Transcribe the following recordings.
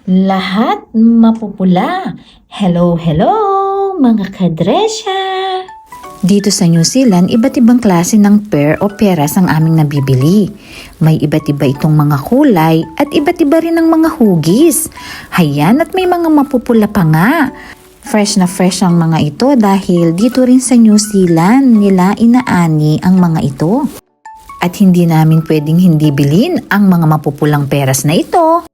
Lahat mapupula. Hello, hello mga kadresya! Dito sa New Zealand, iba't ibang klase ng pear o peras ang aming nabibili. May iba't iba itong mga kulay at iba't iba rin ang mga hugis. Hayan, at may mga mapupula pa nga. Fresh na fresh ang mga ito dahil dito rin sa New Zealand nila inaani ang mga ito. At hindi namin pwedeng hindi bilhin ang mga mapupulang peras na ito.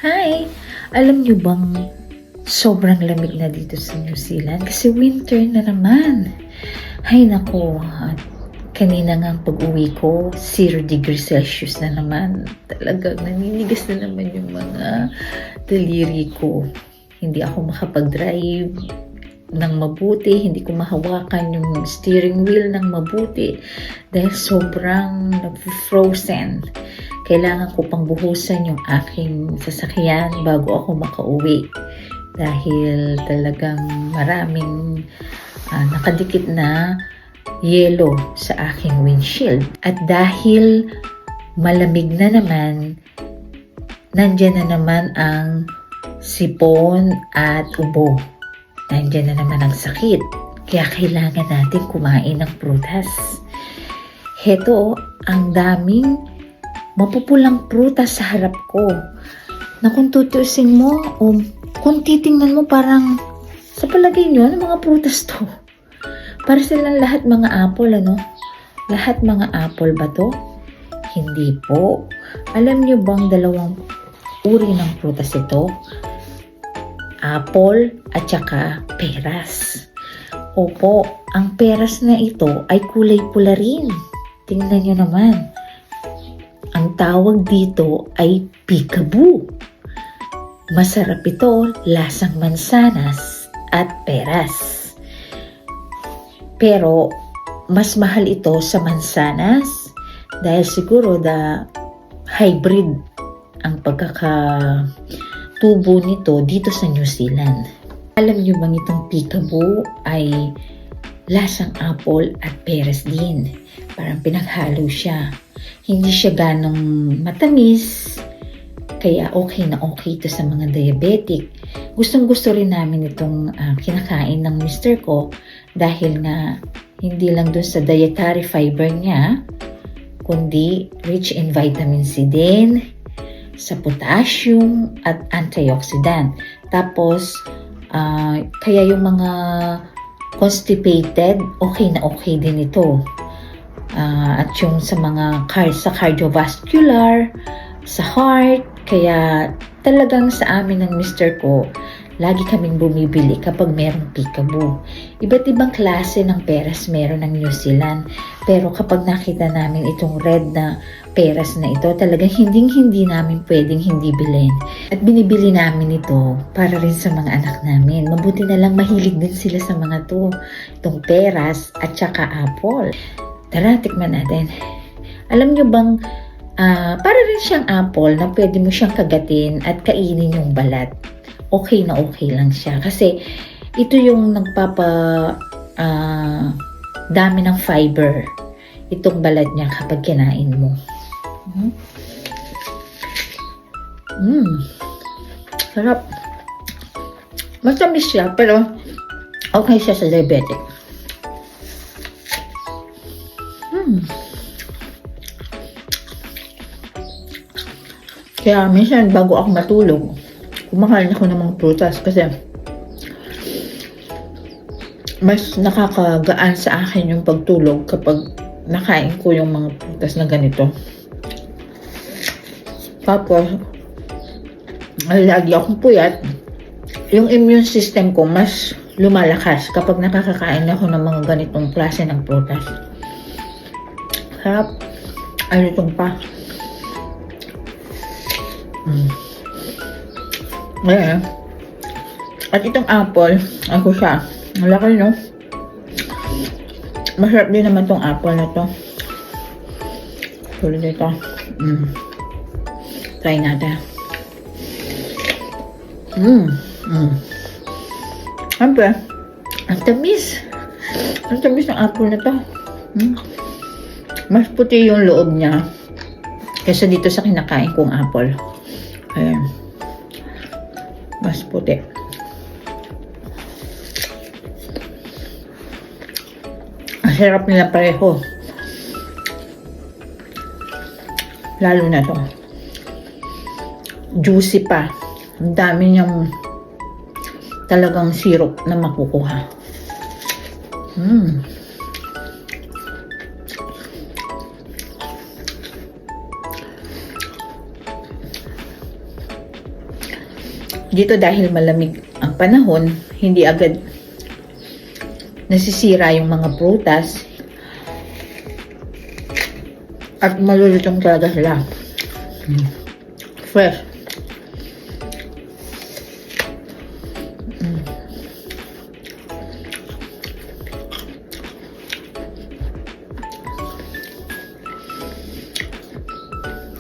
Hi! Alam niyo bang sobrang lamig na dito sa New Zealand kasi winter na naman. Hay nako, at kanina nga pag-uwi ko, 0 degrees Celsius na naman. Talagang naninigas na naman yung mga daliri ko. Hindi ako makapag-drive ng mabuti, hindi ko mahawakan yung steering wheel ng mabuti dahil sobrang nag-frozen. Kailangan ko pang buhusan yung aking sasakyan bago ako makauwi dahil talagang maraming nakadikit na yelo sa aking windshield. At dahil malamig na naman, nandyan na naman ang sipon at ubo. Nandyan na naman ang sakit. Kaya kailangan natin kumain ng prutas. Heto, ang daming mapupulang prutas sa harap ko. Na kung tutuusin mo, o kung titingnan mo parang sa palagay nyo, ano mga prutas to? Para silang lahat mga apple, ano? Lahat mga apple ba to? Hindi po. Alam nyo bang dalawang uri ng prutas ito? Apple at saka peras. Opo, ang peras na ito ay kulay pula rin. Tingnan nyo naman. Ang tawag dito ay peekaboo. Masarap ito, lasang mansanas at peras. Pero mas mahal ito sa mansanas dahil siguro hybrid ang pagkakatubo nito dito sa New Zealand. Alam niyo bang itong peekaboo ay lasang apple at peras din. Parang pinaghalo siya. Hindi siya ganong matamis, kaya okay na okay ito sa mga diabetic. Gustong-gusto rin namin itong kinakain ng mister ko dahil nga hindi lang dun sa dietary fiber niya, kundi rich in vitamin C din, sa potassium at antioxidant. Tapos, kaya yung mga constipated, okay na okay din ito. At yung sa mga sa cardiovascular, sa heart, kaya talagang sa amin ng mister ko, lagi kaming bumibili kapag merong peekaboo. Iba't ibang klase ng peras meron ng New Zealand. Pero kapag nakita namin itong red na peras na ito, talagang hindi namin pwedeng hindi bilhin. At binibili namin ito para rin sa mga anak namin. Mabuti na lang mahilig din sila sa mga to. Itong peras at saka apple. Tara, tikman natin. Alam nyo bang, para rin siyang apple na pwede mo siyang kagatin at kainin yung balat. Okay na okay lang siya. Kasi ito yung dami ng fiber. Itong balat niya kapag kinain mo. Sarap. Matamis siya, pero okay siya sa diabetic. Kaya minsan bago ako matulog, kumakain ako ng mga prutas kasi mas nakakagaan sa akin yung pagtulog kapag nakain ko yung mga prutas na ganito. Tapos, lagi akong puyat. Yung immune system ko mas lumalakas kapag nakakakain ako ng mga ganitong klase ng prutas. Sarap. Ano itong pa? Ayan. At itong apple, ako siya. Malaki, no? Masarap din naman tong apple na to. Tulad dito. Try natin. Siyempre, ang tamis. Ang tamis ng apple na to. Mas puti yung loob niya kaysa dito sa kinakain kong apple. Ayan. mas puti. Ang sarap nila pareho. Lalo na to. Juicy pa. Ang dami niyang talagang syrup na makukuha. Dito dahil malamig ang panahon, hindi agad nasisira yung mga prutas at malulutong talaga sila. Fresh.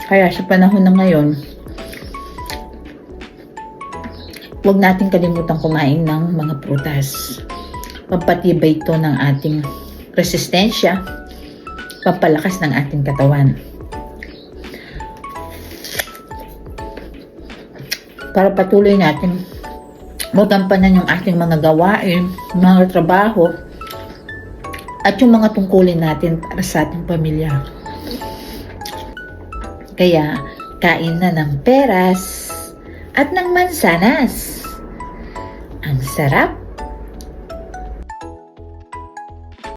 Kaya sa panahon na ngayon, huwag natin kalimutan kumain ng mga prutas. Pampatibay ito ng ating resistensya, pampalakas ng ating katawan. Para patuloy natin magampanan yung ating mga gawain, mga trabaho, at yung mga tungkulin natin para sa ating pamilya. Kaya, kain na ng peras at ng mansanas. Ang sarap